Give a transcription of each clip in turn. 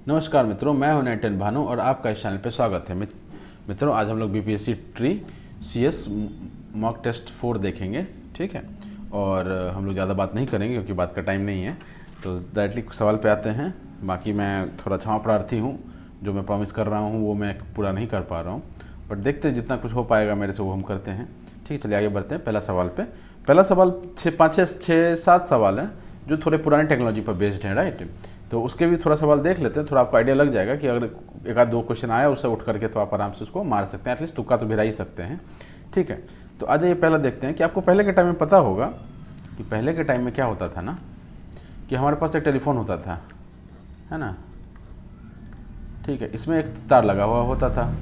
नमस्कार मित्रों, मैं हूं नेटन भानु और आपका इस चैनल पे स्वागत है। मित्रों, आज हम लोग BPSC three CS mock test 4 देखेंगे, ठीक है। और हम लोग ज़्यादा बात नहीं करेंगे क्योंकि बात का टाइम नहीं है, तो डायरेक्टली सवाल पे आते हैं। बाकी मैं थोड़ा क्षमा प्रार्थी हूँ, जो मैं प्रॉमिस कर रहा हूँ वो मैं पूरा नहीं कर पा रहा हूँ, बट देखते हैं जितना कुछ हो पाएगा मेरे से वो हम करते हैं, ठीक है। चलिए आगे बढ़ते हैं। पहला सवाल पे, पहला सवाल 6-7 सवाल हैं जो थोड़े पुरानी टेक्नोलॉजी पर बेस्ड हैं, राइट। तो उसके भी थोड़ा सवाल देख लेते हैं, थोड़ा आपको आइडिया लग जाएगा कि अगर एक आध दो क्वेश्चन आया उससे उठ करके तो आप आराम से उसको मार सकते हैं, एटलीस्ट तुक्का तो भिड़ा ही सकते हैं, ठीक है। तो आ जाइए, पहला देखते हैं कि आपको पहले के टाइम में पता होगा कि पहले के टाइम में क्या होता था ना, कि हमारे पास एक टेलीफोन होता था, है ना, ठीक है। इसमें एक तार लगा हुआ होता था,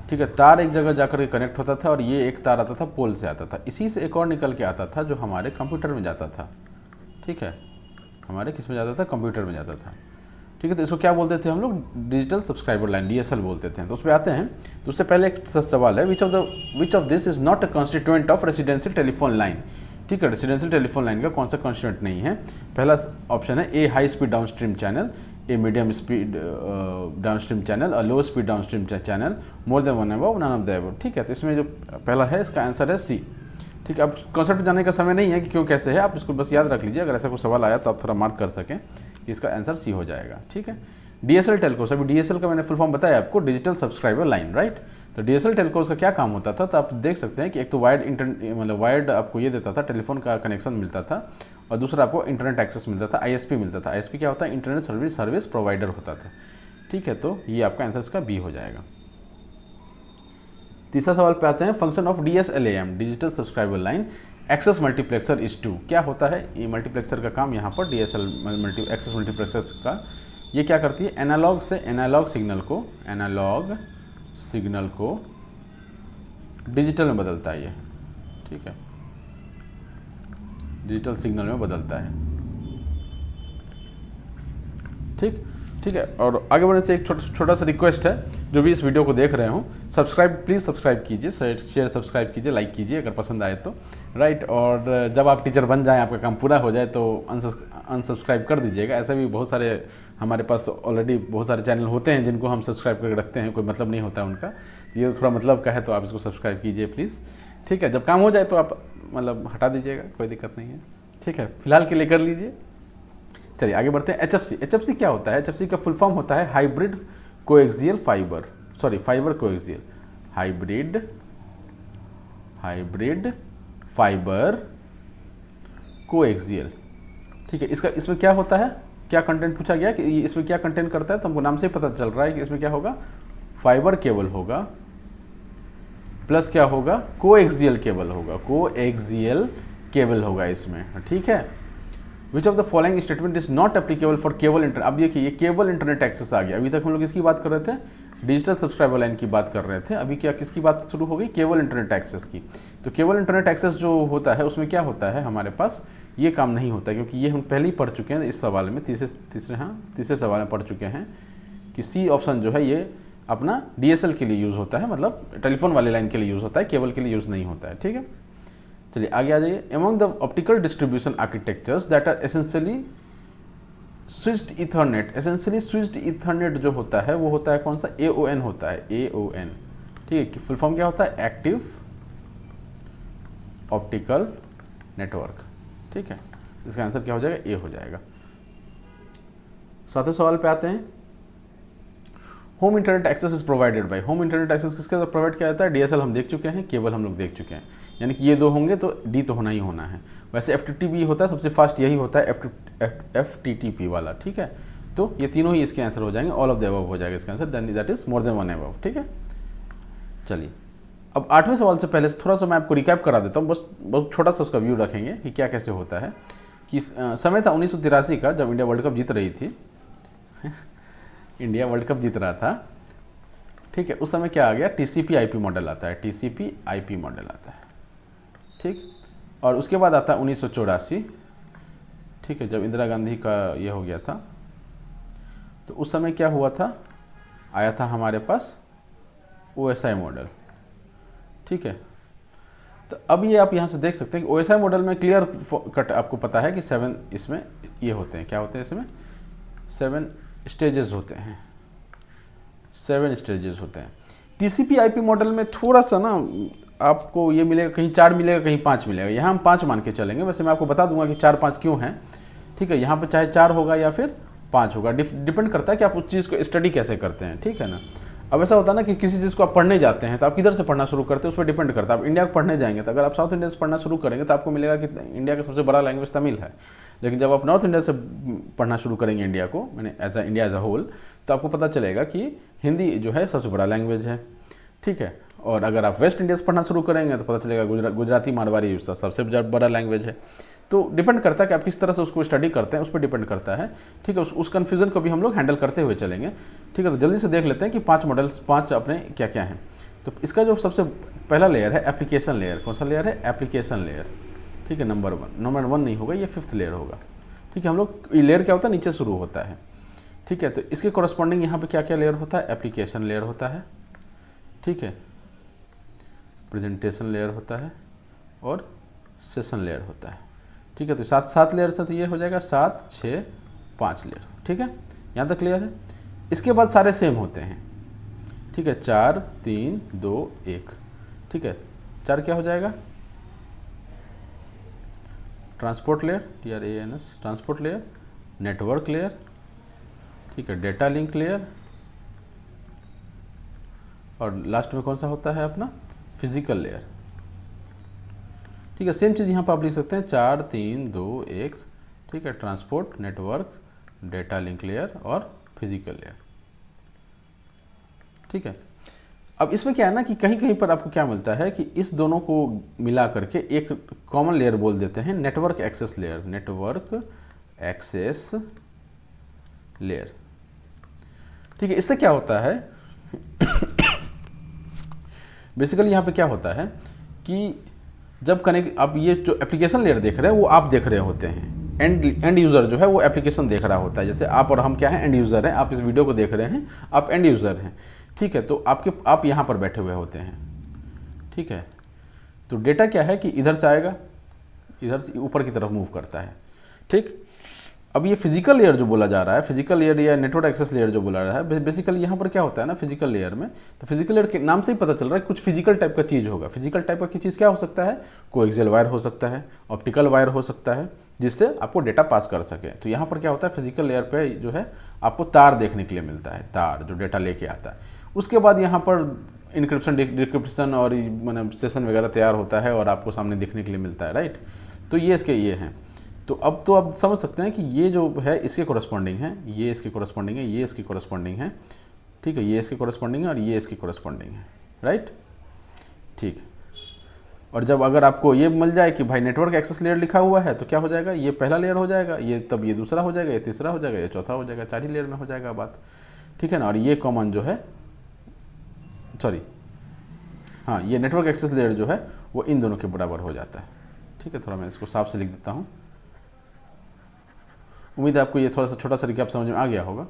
ठीक है। तार एक जगह जाकर के कनेक्ट होता था और ये एक तार आता था पोल से आता था, इसी से एक और निकल के आता था जो हमारे कंप्यूटर में जाता था, ठीक है। हमारे किस में जाता था? कंप्यूटर में जाता था, ठीक है। तो इसको क्या बोलते थे हम लोग? डिजिटल सब्सक्राइबर लाइन, डीएसएल बोलते थे। तो उस पर आते हैं। तो उससे पहले एक सवाल है, which of this is not a constituent of residential telephone line, ठीक है। रेसिडेंशियल टेलीफोन लाइन का कौन सा कॉन्स्टिट्यूएंट नहीं है? पहला ऑप्शन है a high speed downstream channel, a medium speed downstream channel, a low speed downstream channel, more than one above, none of the above, ठीक है। तो इसमें जो पहला है इसका आंसर है सी, ठीक है। अब कॉन्सेप्ट जाने का समय नहीं है कि क्यों कैसे है, आप इसको बस याद रख लीजिए। अगर ऐसा कोई सवाल आया तो आप थोड़ा मार्क कर सकें कि इसका आंसर सी हो जाएगा, ठीक है। डीएसएल टेलकोस, अभी डीएसएल का मैंने फुल फॉर्म बताया आपको, डिजिटल सब्सक्राइबर लाइन, राइट। तो डीएसएल टेलकोस का क्या काम होता था? तो आप देख सकते हैं कि एक तो वायर्ड आपको ये देता था, टेलीफोन का कनेक्शन मिलता था, और दूसरा आपको इंटरनेट एक्सेस मिलता था, आईएसपी मिलता था। आईएसपी क्या होता है? इंटरनेट सर्विस प्रोवाइडर होता था, ठीक है। तो ये आपका आंसर इसका बी हो जाएगा। तीसरा सवाल पे आते हैं। Function of DSLAM, digital subscriber line access multiplexer is to, क्या होता है ये मल्टीप्लेक्सर का काम? यहाँ पर DSL एक्सेस मल्टीप्लेक्सर का ये क्या करती है? एनालॉग से एनालॉग सिग्नल को डिजिटल में बदलता है ये, ठीक है। डिजिटल सिग्नल में बदलता है, ठीक है। और आगे बढ़ने से एक छोटा सा रिक्वेस्ट है, जो भी इस वीडियो को देख रहे हो, प्लीज़ सब्सक्राइब कीजिए, शेयर सब्सक्राइब कीजिए, लाइक कीजिए अगर पसंद आए तो, राइट। और जब आप टीचर बन जाएं, आपका काम पूरा हो जाए, तो अनसब्सक्राइब कर दीजिएगा। ऐसे भी बहुत सारे हमारे पास ऑलरेडी बहुत सारे चैनल होते हैं जिनको हम सब्सक्राइब करके रखते हैं, कोई मतलब नहीं होता उनका। ये थोड़ा मतलब का है, तो आप इसको सब्सक्राइब कीजिए प्लीज़, ठीक है। जब काम हो जाए तो आप मतलब हटा दीजिएगा, कोई दिक्कत नहीं है, ठीक है। फिलहाल के लिए कर लीजिए। चलिए आगे बढ़ते हैं। HFC क्या होता है? HFC का फुल फॉर्म होता है hybrid coaxial fibre, fibre coaxial, hybrid fibre coaxial, ठीक है। इसमें क्या होता है? क्या कंटेंट पूछा गया कि इसमें क्या कंटेंट करता है? तो हमको नाम से ही पता चल रहा है कि इसमें क्या होगा, फाइबर केबल होगा, प्लस क्या होगा, कोएक्सियल केबल होगा इसमें, ठीक है। Which of the following statement is not applicable for cable internet. अब देखिए, ये केबल इंटरनेट एक्सेस आ गया। अभी तक हम लोग किसकी बात कर रहे थे? डिजिटल सब्सक्राइबर लाइन की बात कर रहे थे। अभी क्या किसकी बात शुरू हो गई? केबल इंटरनेट एक्सेस की। तो केबल इंटरनेट एक्सेस जो होता है उसमें क्या होता है, हमारे पास ये काम नहीं होता, क्योंकि ये हम पहले ही पढ़ चुके हैं इस सवाल में, तीसरे सवाल में पढ़ चुके हैं कि सी ऑप्शन जो है ये अपना DSL के लिए यूज़ होता है, मतलब टेलीफोन वाले लाइन के लिए यूज़ होता है, केबल के लिए यूज़ नहीं होता है, ठीक है। चलिए आगे आ जाइए। Among the optical distribution architectures that are essentially switched Ethernet जो होता है वो होता है कौन सा? AON होता है, AON, ठीक है। फुल फॉर्म क्या होता है? एक्टिव ऑप्टिकल नेटवर्क, ठीक है। इसका आंसर क्या हो जाएगा? ए हो जाएगा। सातवें सवाल पे आते हैं। Home internet access is provided by, home internet access किसके द्वारा प्रोवाइड किया जाता है? DSL हम देख चुके हैं, केबल हम लोग देख चुके हैं, यानी कि ये दो होंगे तो डी तो होना ही होना है। वैसे FTTP होता है, सबसे फास्ट यही होता है, FTTP वाला, ठीक है। तो ये तीनों ही इसके आंसर हो जाएंगे, ऑल ऑफ द अबव हो जाएगा इसका answer, that is more than one above, ठीक है। चलिए अब 8वें सवाल से पहले थोड़ा सा मैं आपको रिकैप करा देता हूँ, बस बहुत छोटा सा उसका व्यू रखेंगे कि क्या कैसे होता है। कि समय था 1983 का, जब इंडिया वर्ल्ड कप जीत रही थी इंडिया वर्ल्ड कप जीत रहा था, ठीक है। उस समय क्या आ गया? TCP/IP मॉडल आता है, TCP/IP मॉडल आता है, ठीक। और उसके बाद आता है 1984, ठीक है, जब इंदिरा गांधी का ये हो गया था। तो उस समय क्या हुआ था? आया था हमारे पास OSI मॉडल, ठीक है। तो अब ये आप यहाँ से देख सकते हैं कि OSI मॉडल में क्लियर कट आपको पता है कि 7 इसमें ये होते हैं, क्या होते हैं इसमें? 7 स्टेजेस होते हैं, 7 स्टेजेस होते हैं। टीसीपी आईपी मॉडल में थोड़ा सा ना आपको ये मिलेगा, कहीं 4 मिलेगा, कहीं 5 मिलेगा। यहाँ हम 5 मान के चलेंगे। वैसे मैं आपको बता दूंगा कि 4-5 क्यों हैं, ठीक है। यहाँ पर चाहे 4 होगा या फिर 5 होगा, डिपेंड करता है कि आप उस चीज़ को स्टडी कैसे करते हैं, ठीक है ना। अब ऐसा होता है ना कि किसी चीज़ को आप पढ़ने जाते हैं तो आप किधर से पढ़ना शुरू करते हैं उस पर डिपेंड करता है। आप इंडिया को पढ़ने जाएंगे तो अगर आप साउथ इंडिया से पढ़ना शुरू करेंगे तो आपको मिलेगा कि इंडिया का सबसे बड़ा लैंग्वेज तमिल है। लेकिन जब आप नॉर्थ इंडिया से पढ़ना शुरू करेंगे इंडिया को, मैंने इंडिया एज अ होल, तो आपको पता चलेगा कि हिंदी जो है सबसे बड़ा लैंग्वेज है, ठीक है। और अगर आप वेस्ट इंडिया से पढ़ना शुरू करेंगे तो पता चलेगा गुजराती मारवाड़ी सबसे बड़ा लैंग्वेज है। तो डिपेंड करता है कि आप किस तरह से उसको स्टडी करते हैं, उस पर डिपेंड करता है, ठीक है। उस कन्फ्यूज़न को भी हम लोग हैंडल करते हुए चलेंगे, ठीक है। तो जल्दी से देख लेते हैं कि 5 मॉडल्स, 5 अपने क्या क्या हैं। तो इसका जो सबसे पहला लेयर है एप्लीकेशन लेयर। कौन सा लेयर है? एप्लीकेशन लेयर, ठीक है। नंबर 1 नहीं होगा, ये 5th लेयर होगा, ठीक है। हम लोग ये लेयर क्या होता है, नीचे शुरू होता है, ठीक है। तो इसके कॉरस्पॉन्डिंग यहाँ पे क्या क्या लेयर होता है? एप्लीकेशन लेयर होता है, ठीक है, प्रेजेंटेशन लेयर होता है और सेशन लेयर होता है, ठीक है। तो 7 लेयर से तो ये हो जाएगा 7, 6, 5 लेयर, ठीक है। यहाँ तक क्लियर है। इसके बाद सारे सेम होते हैं, ठीक है। 4, 3, 2, 1, ठीक है। 4 क्या हो जाएगा? Transport layer, TRANS, transport layer, network layer, ठीक है, डेटा लिंक लेयर, और लास्ट में कौन सा होता है अपना? फिजिकल लेयर, ठीक है। सेम चीज़ यहाँ पर आप लिख सकते हैं 4, 3, 2, 1, ठीक है। Transport, network, data link layer और फिजिकल लेयर, ठीक है। अब इसमें क्या है ना कि कहीं कहीं पर आपको क्या मिलता है कि इस दोनों को मिला करके एक कॉमन लेयर बोल देते हैं, network access layer, network access layer, ठीक है। इससे क्या होता है बेसिकली यहाँ पे क्या होता है कि जब कनेक्ट, आप ये जो एप्लीकेशन लेयर देख रहे हैं वो आप देख रहे होते हैं, एंड यूज़र जो है वो एप्लीकेशन देख रहा होता है। जैसे आप और हम क्या है? एंड यूज़र हैं। आप इस वीडियो को देख रहे हैं, आप एंड यूज़र हैं, ठीक है। तो आप यहाँ पर बैठे हुए होते हैं, ठीक है। तो डेटा क्या है कि इधर से आएगा, इधर से ऊपर की तरफ मूव करता है, ठीक। अब ये फिजिकल लेयर जो बोला जा रहा है, फिजिकल लेयर या नेटवर्क एक्सेस लेयर जो बोला रहा है, बेसिकली यहाँ पर क्या होता है ना, फिजिकल लेयर में, तो फिजिकल लेयर के नाम से ही पता चल रहा है कुछ फिजिकल टाइप का चीज़ होगा। फिजिकल टाइप का चीज़ क्या हो सकता है? कोएक्सियल वायर हो सकता है, ऑप्टिकल वायर हो सकता है, जिससे आपको डेटा पास कर सके। तो यहाँ पर क्या होता है, फिजिकल लेयर पे जो है आपको तार देखने के लिए मिलता है, तार जो डेटा लेके आता है। उसके बाद यहाँ पर इंक्रिप्शन, डिक्रिप्शन और मतलब सेशन वगैरह तैयार होता है और आपको सामने देखने के लिए मिलता है, राइट। तो ये इसके ये हैं। तो आप समझ सकते हैं कि ये जो है इसके कोरस्पॉन्डिंग है, ये इसके कोरस्पॉन्डिंग है, ये इसके कोरस्पॉन्डिंग है, ठीक है। ये इसके कोरस्पॉन्डिंग है और ये इसकी कोरस्पॉन्डिंग है, राइट, ठीक। और जब अगर आपको ये मिल जाए कि भाई नेटवर्क एक्सेस लेयर लिखा हुआ है तो क्या हो जाएगा? ये पहला लेयर हो जाएगा, ये तब ये दूसरा हो जाएगा, ये तीसरा हो जाएगा, ये चौथा हो जाएगा, 4 ही लेयर में हो जाएगा बात, ठीक है ना। और ये कॉमन जो है, सॉरी हाँ, ये नेटवर्क एक्सेस लेयर जो है वो इन दोनों के बराबर हो जाता है, ठीक है। थोड़ा मैं इसको साफ से लिख देता हूँ। उम्मीद है आपको ये थोड़ा सा छोटा सा रिकैप समझ में आ गया होगा,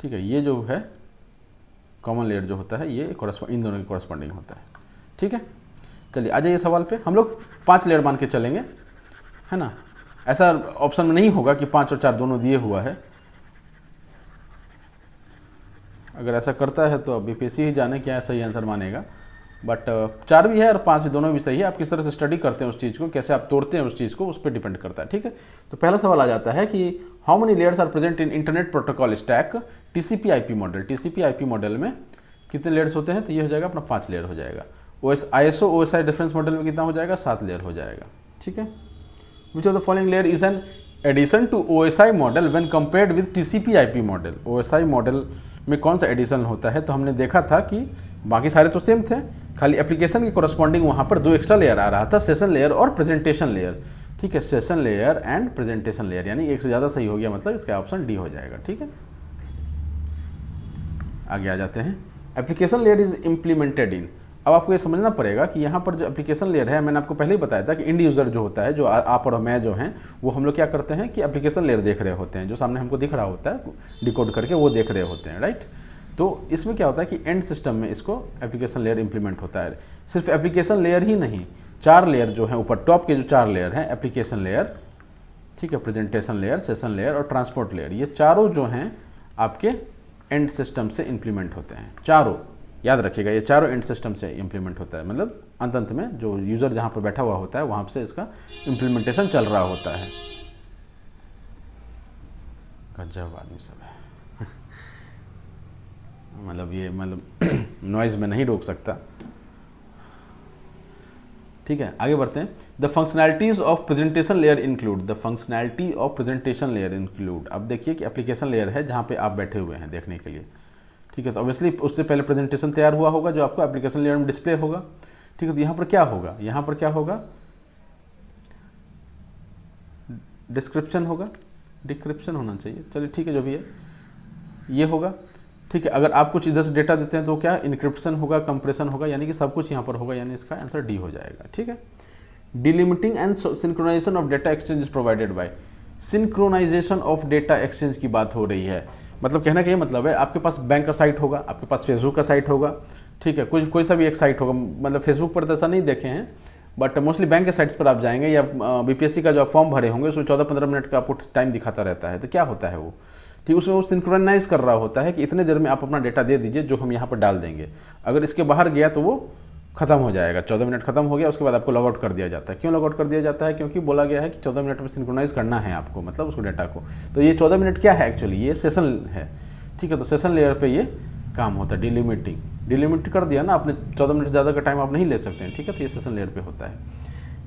ठीक है। ये जो है कॉमन लेयर जो होता है ये इन दोनों के कॉरस्पॉन्डिंग होता है, ठीक है। चलिए आ जाइए सवाल पे। हम लोग 5 लेयर मान के चलेंगे, है ना। ऐसा ऑप्शन में नहीं होगा कि 5 और 4 दोनों दिए हुआ है। अगर ऐसा करता है तो अब बीपीएससी ही जाने क्या सही आंसर मानेगा। बट 4 भी है और 5 भी, दोनों भी सही है। आप किस तरह से स्टडी करते हैं उस चीज़ को, कैसे आप तोड़ते हैं उस चीज़ को, उस पर डिपेंड करता है, ठीक है। तो पहला सवाल आ जाता है कि how many layers are present in internet protocol stack TCP IP model. TCP IP model में कितने लेयर्स होते हैं? तो ये हो जाएगा अपना 5 लेयर हो जाएगा। ISO OSI डिफरेंस मॉडल में कितना हो जाएगा? 7 लेयर हो जाएगा, ठीक है। Which of the following layer is an addition to OSI model when compared with TCP IP model. OSI model में कौन सा एडिशन होता है? तो हमने देखा था कि बाकी सारे तो सेम थे, खाली एप्लीकेशन के कोरस्पॉन्डिंग वहाँ पर 2 एक्स्ट्रा लेयर आ रहा था, सेशन लेयर और प्रेजेंटेशन लेयर, ठीक है। Session layer and presentation layer, यानी एक से ज़्यादा सही हो गया, मतलब इसका ऑप्शन डी हो जाएगा, ठीक है। आगे आ जाते हैं। Application layer is implemented in. अब आपको ये समझना पड़ेगा कि यहाँ पर जो एप्लीकेशन लेयर है, मैंने आपको पहले ही बताया था कि इंड यूज़र जो होता है, जो आप और मैं जो हैं, वो हम लोग क्या करते हैं कि एप्लीकेशन लेयर देख रहे होते हैं, जो सामने हमको दिख रहा होता है डिकोड करके, वो देख रहे होते हैं, राइट। तो इसमें क्या होता है कि एंड सिस्टम में इसको एप्लीकेशन लेयर इंप्लीमेंट होता है। सिर्फ एप्लीकेशन लेयर ही नहीं, 4 लेयर जो हैं ऊपर टॉप के जो 4 लेयर हैं, एप्लीकेशन लेयर, ठीक है, प्रेजेंटेशन लेयर, सेशन लेयर और ट्रांसपोर्ट लेयर, ये चारों जो हैं आपके एंड सिस्टम से इम्प्लीमेंट होते हैं। चारों याद रखिएगा, ये चारों एंड सिस्टम से इम्प्लीमेंट होता है, मतलब अंत में जो यूज़र जहाँ पर बैठा हुआ होता है वहाँ से इसका इम्प्लीमेंटेशन चल रहा होता है। गजब आदमी सब है मतलब ये नॉइज़ में नहीं रोक सकता। ठीक है, आगे बढ़ते हैं। The functionalities of presentation layer include, the functionality of presentation layer include. अब देखिए कि एप्लीकेशन लेयर है जहाँ पे आप बैठे हुए हैं देखने के लिए। ठीक है, तो ऑब्वियसली उससे पहले प्रेजेंटेशन तैयार हुआ होगा जो आपको एप्लीकेशन लेयर में डिस्प्ले होगा। ठीक है, तो यहाँ पर क्या होगा, यहाँ पर क्या होगा, डिस्क्रिप्शन होगा, डिक्रिप्शन होना चाहिए, चलिए ठीक है जो भी है ये होगा। ठीक है, अगर आप कुछ इधर से डेटा देते हैं तो क्या इनक्रिप्शन होगा, कंप्रेशन होगा, यानी कि सब कुछ यहाँ पर होगा, यानी इसका आंसर डी हो जाएगा। ठीक है, delimiting and synchronization of data exchange is provided by, synchronization of data exchange की बात हो रही है। मतलब कहना का ये मतलब है, आपके पास बैंक का साइट होगा, आपके पास फेसबुक का साइट होगा। ठीक है, कोई सा भी एक साइट होगा, मतलब फेसबुक पर तो ऐसा नहीं देखे हैं, बट मोस्टली बैंक के साइट्स पर आप जाएंगे या बीपीएससी का जो आप फॉर्म भरे होंगे उसमें 14-15 मिनट का आपको टाइम दिखाता रहता है। तो क्या होता है वो, ठीक, उसमें वो सिंक्रोनाइज कर रहा होता है कि इतने देर में आप अपना डेटा दे दीजिए जो हम यहाँ पर डाल देंगे। अगर इसके बाहर गया तो वो खत्म हो जाएगा, 14 मिनट खत्म हो गया, उसके बाद आपको लॉगआउट कर दिया जाता है। क्यों लॉगआउट कर दिया जाता है, क्योंकि बोला गया है कि 14 मिनट में सिंक्रोनाइज करना है आपको, मतलब उसको डेटा को। तो ये 14 मिनट क्या है एक्चुअली, ये सेशन है। ठीक है, तो सेशन लेयर पे ये काम होता है, डिलिमिट कर दिया ना आपने, 14 मिनट से ज़्यादा का टाइम आप नहीं ले सकते हैं। ठीक है, तो ये सेशन लेयर पे होता है।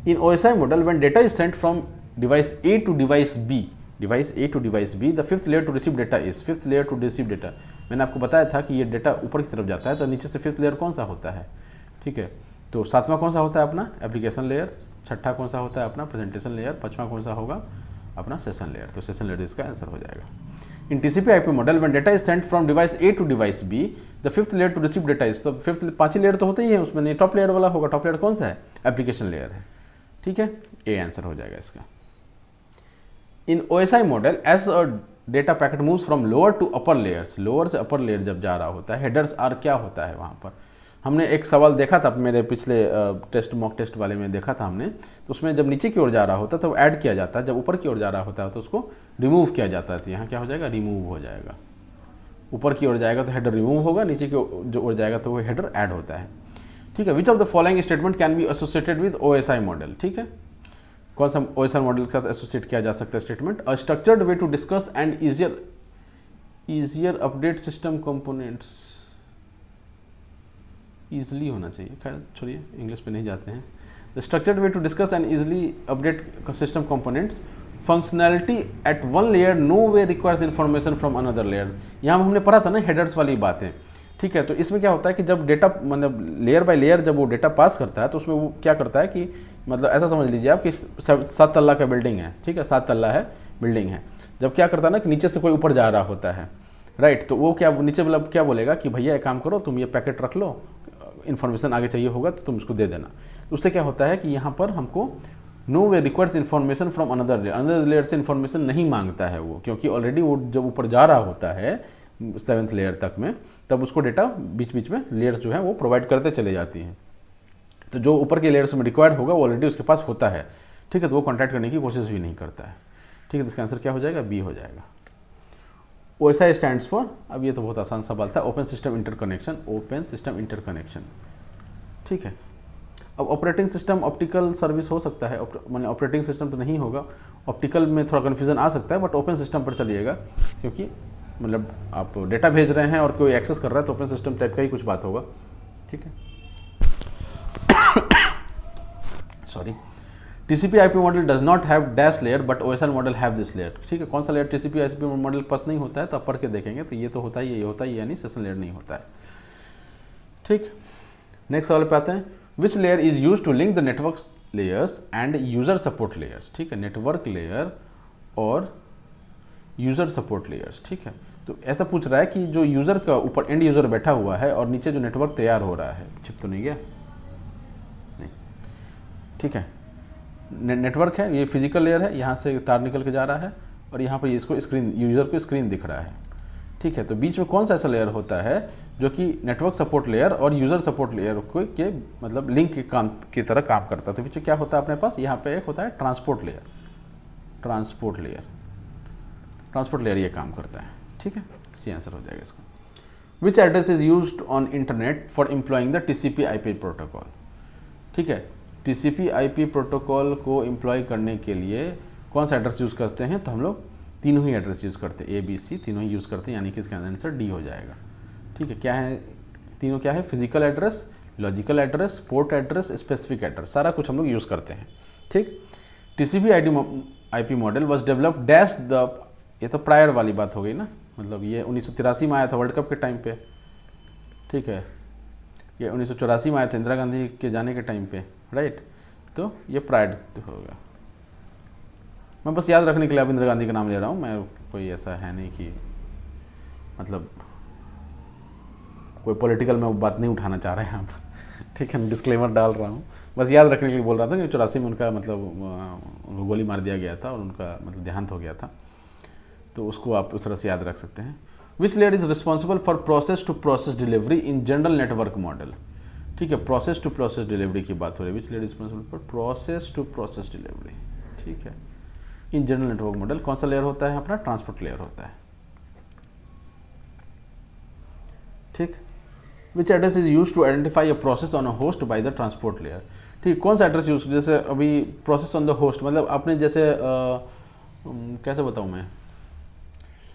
In OSI model when data is sent from device A to device B, device A to device B, the fifth layer to receive data is, fifth layer to receive data. मैंने आपको बताया था कि ये data ऊपर की तरफ जाता है, तो नीचे से फिफ्थ लेयर कौन सा होता है। ठीक है, तो सातवां कौन सा होता है अपना एप्लीकेशन लेयर, छठा कौन सा होता है अपना प्रेजेंटेशन लेयर, पांचवा कौन सा होगा अपना सेशन लेयर। तो सेशन लेयर इसका आंसर हो जाएगा। In TCP/IP model when data is sent from device A to device B, the fifth layer to receive data is, तो फिफ्थ पांचवी लेयर तो होता ही है उसमें, टॉप लेयर वाला होगा। टॉप लेयर कौन सा है, एप्लीकेशन लेयर है। ठीक है, ए आंसर हो जाएगा इसका। In OSI model as a data packet moves from lower to upper layers, lower से अपर लेयर जब जा रहा होता है, हेडर्स आर क्या होता है वहाँ पर। हमने एक सवाल देखा था मेरे पिछले टेस्ट मॉक टेस्ट वाले में देखा था हमने, तो उसमें जब नीचे की ओर जा रहा होता है तो ऐड किया जाता है, जब ऊपर की ओर जा रहा होता है तो उसको रिमूव किया जाता है। तो यहाँ क्या हो जाएगा, रिमूव हो जाएगा। ऊपर की ओर जाएगा तो हेडर रिमूव होगा, नीचे की जो ओर जाएगा तो वो हेडर ऐड होता है। ठीक है, which of the following statement can be associated with OSI model. ठीक है, कौन सा OSI मॉडल के साथ एसोसिएट किया जा सकता है statement, a structured way to discuss and easier update system components, easily होना चाहिए, खैर छोड़िए इंग्लिश पे नहीं जाते हैं। The structured way to discuss and easily update system components, functionality at one layer no way requires information from another layer. यहाँ हमने पढ़ा था ना हेडर्स वाली बातें। ठीक है, तो इसमें क्या होता है कि जब डेटा मतलब लेयर बाय लेयर जब वो डेटा पास करता है तो उसमें वो क्या करता है कि मतलब ऐसा समझ लीजिए आप कि 7 तल्ला का बिल्डिंग है। ठीक है, 7 तल्ला है बिल्डिंग है, जब क्या करता है ना कि नीचे से कोई ऊपर जा रहा होता है, राइट, तो वो क्या नीचे मतलब क्या बोलेगा कि भैया एक काम करो, तुम ये पैकेट रख लो, इन्फॉर्मेशन आगे चाहिए होगा तो तुम इसको दे देना। उससे क्या होता है कि यहाँ पर हमको no way requires information from another layer से इन्फॉर्मेशन नहीं मांगता है वो, क्योंकि ऑलरेडी वो जब ऊपर जा रहा होता है 7th लेयर तक में, तब उसको डेटा बीच बीच में लेयर्स जो है वो प्रोवाइड करते चले जाती हैं। तो जो ऊपर के लेयर्स में रिक्वायर्ड होगा वो ऑलरेडी उसके पास होता है। ठीक है, तो वो कॉन्टैक्ट करने की कोशिश भी नहीं करता है। ठीक है, तो इसका आंसर क्या हो जाएगा, बी हो जाएगा। OSI स्टैंड्स फॉर, अब ये तो बहुत आसान सवाल था, open system interconnection, open system interconnection. ठीक है, अब ऑपरेटिंग सिस्टम ऑप्टिकल सर्विस हो सकता है, मैंने ऑपरेटिंग सिस्टम तो नहीं होगा, ऑप्टिकल में थोड़ा कन्फ्यूजन आ सकता है, बट ओपन सिस्टम पर चलिएगा, क्योंकि मतलब आप डेटा भेज रहे हैं और कोई एक्सेस कर रहा है तो ओपन सिस्टम टाइप का ही कुछ बात होगा। ठीक है, sorry, TCP/IP model does not have dash layer but OSI model have this layer. ठीक है, कौन सा लेयर TCP/IP मॉडल के पास नहीं होता है, तो आप पढ़ के देखेंगे तो ये तो होता ही, ये होता ही, यानी सेशन लेयर नहीं होता है। ठीक, नेक्स्ट सवाल पे आते हैं, which layer is use to link the network layers and user support layers. ठीक है, नेटवर्क लेयर और यूजर सपोर्ट लेयर्स। ठीक है, तो ऐसा पूछ रहा है कि जो यूजर का ऊपर एंड यूजर बैठा हुआ है और नीचे जो नेटवर्क तैयार हो रहा है, छिप तो नहीं गया, नहीं। ठीक है, नेटवर्क है, ये फिजिकल लेयर है, यहाँ से तार निकल के जा रहा है और यहाँ पर इसको स्क्रीन, यूजर को स्क्रीन दिख रहा है। ठीक है, तो बीच में कौन सा ऐसा लेयर होता है जो कि नेटवर्क सपोर्ट लेयर और यूजर सपोर्ट लेयर को के मतलब लिंक के काम की तरह काम करता है। तो बीच में क्या होता है अपने पास, यहाँ पे एक होता है ट्रांसपोर्ट लेयर, ट्रांसपोर्ट लेयर ये काम करता है। ठीक है, सी आंसर हो जाएगा इसका। Which address is used on internet for employing the TCP/IP protocol. ठीक है, TCP/IP प्रोटोकॉल को एम्प्लॉय करने के लिए कौन सा एड्रेस यूज़ करते हैं, तो हम लोग तीनों ही एड्रेस यूज़ करते हैं, ABC तीनों ही यूज़ करते हैं, यानी कि इसका आंसर डी हो जाएगा। ठीक है, क्या है तीनों, क्या है, physical address, logical address, port address, specific address, सारा कुछ हम लोग यूज़ करते हैं। ठीक, TCP/IP model was develop dash the, ये तो प्रायर वाली बात हो गई ना, मतलब ये 1983 में आया था वर्ल्ड कप के टाइम पे। ठीक है, ये 1984 में आया था इंदिरा गांधी के जाने के टाइम पे, राइट, तो ये प्रायर होगा। मैं बस याद रखने के लिए अब इंदिरा गांधी का नाम ले रहा हूँ, मैं कोई ऐसा है नहीं कि मतलब कोई पॉलिटिकल में बात नहीं उठाना चाह रहे हैं यहाँ पर। ठीक है, मैं डिस्क्लेमर डाल रहा हूँ, बस याद रखने के लिए बोल रहा था कि 84 में उनका मतलब उनको गोली मार दिया गया था और उनका मतलब देहांत हो गया था, तो उसको आप उस तरह से याद रख सकते हैं। Which layer is responsible for process to process delivery in general network model. ठीक है, प्रोसेस टू प्रोसेस डिलीवरी की बात हो रही है, which layer responsible for process to process delivery. ठीक है, इन जनरल नेटवर्क मॉडल कौन सा लेयर होता है, अपना ट्रांसपोर्ट लेयर होता है। ठीक, which address is use to identify a process on a host by the transport layer. ठीक, कौन सा एड्रेस यूज, जैसे अभी प्रोसेस ऑन द होस्ट मतलब आपने जैसे कैसे बताऊँ मैं,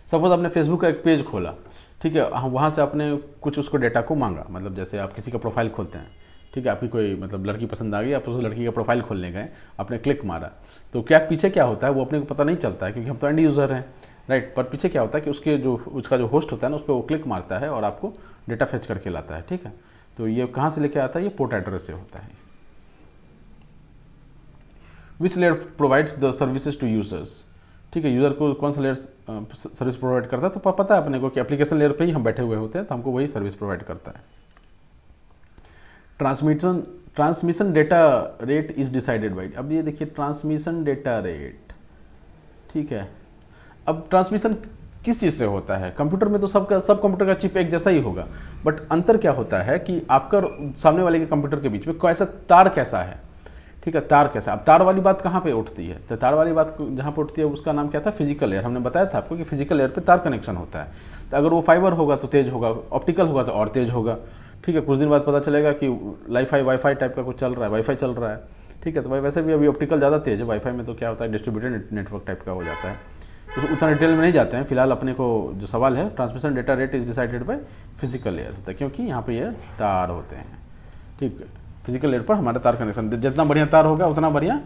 सपोज आपने फेसबुक का एक पेज खोला, ठीक है, वहाँ से आपने कुछ उसको डेटा को मांगा, मतलब जैसे आप किसी का प्रोफाइल खोलते हैं, ठीक है, आपकी कोई मतलब लड़की पसंद आ गई, आप उस लड़की का प्रोफाइल खोलने गए, आपने क्लिक मारा, तो क्या पीछे क्या होता है वो अपने को पता नहीं चलता है, क्योंकि हम तो एंड यूज़र हैं, राइट, पर पीछे क्या होता है कि उसके जो उसका जो होस्ट होता है ना, उस पर वो क्लिक मारता है और आपको डेटा फेच करके लाता है। ठीक है, तो ये कहाँ से लेके आता है, ये पोर्ट एड्रेस से होता है। Which layer provides the services to users. ठीक है, यूज़र को कौन सा लेयर सर्विस प्रोवाइड करता है, तो पता है अपने को कि एप्लीकेशन लेयर पे ही हम बैठे हुए होते हैं, तो हमको वही सर्विस प्रोवाइड करता है। Transmission data rate is decided by, अब ये देखिए ट्रांसमिशन डेटा रेट। ठीक है, अब ट्रांसमिशन किस चीज़ से होता है, कंप्यूटर में तो सब कंप्यूटर का चिप एक जैसा ही होगा, बट अंतर क्या होता है कि आपका सामने वाले के कंप्यूटर के बीच में कैसा तार कैसा है। ठीक है, तार कैसा, अब तार वाली बात कहाँ पे उठती है, तो तार वाली बात जहाँ पे उठती है उसका नाम क्या था, फिजिकल लेयर। हमने बताया था आपको कि फिजिकल लेयर पे तार कनेक्शन होता है, तो अगर वो फाइबर होगा तो तेज होगा, ऑप्टिकल होगा तो और तेज होगा। ठीक है, कुछ दिन बाद पता चलेगा कि वाईफाई टाइप का कुछ चल रहा है, वाईफाई चल रहा है। ठीक है, तो भाई वैसे भी अभी ऑप्टिकल ज़्यादा तेज है, वाईफाई में तो क्या होता है डिस्ट्रीब्यूटेड नेटवर्क टाइप का हो जाता है, तो उतना डिटेल में नहीं जाते हैं। फिलहाल अपने को जो सवाल है, transmission data rate is decided by physical layer होता है, क्योंकि यहाँ पे ये तार होते हैं। ठीक है, फिजिकल लेयर पर हमारा तार कनेक्शन, जितना बढ़िया तार होगा उतना बढ़िया,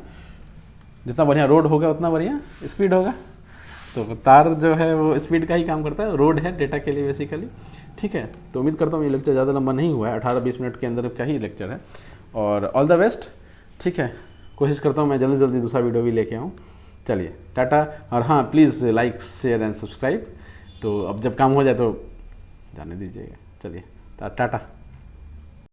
जितना बढ़िया रोड होगा उतना बढ़िया स्पीड होगा। तो तार जो है वो स्पीड का ही काम करता है, रोड है डेटा के लिए बेसिकली। ठीक है, तो उम्मीद करता हूँ ये लेक्चर ज़्यादा लंबा नहीं हुआ है, 18-20 मिनट के अंदर का ही लेक्चर है, और ऑल द बेस्ट। ठीक है, कोशिश करता हूँ मैं जल्दी जल्दी दूसरा वीडियो भी लेके आऊँ। चलिए टाटा, और हाँ please like share and subscribe, तो अब जब काम हो जाए तो जाने दीजिएगा। चलिए टाटा।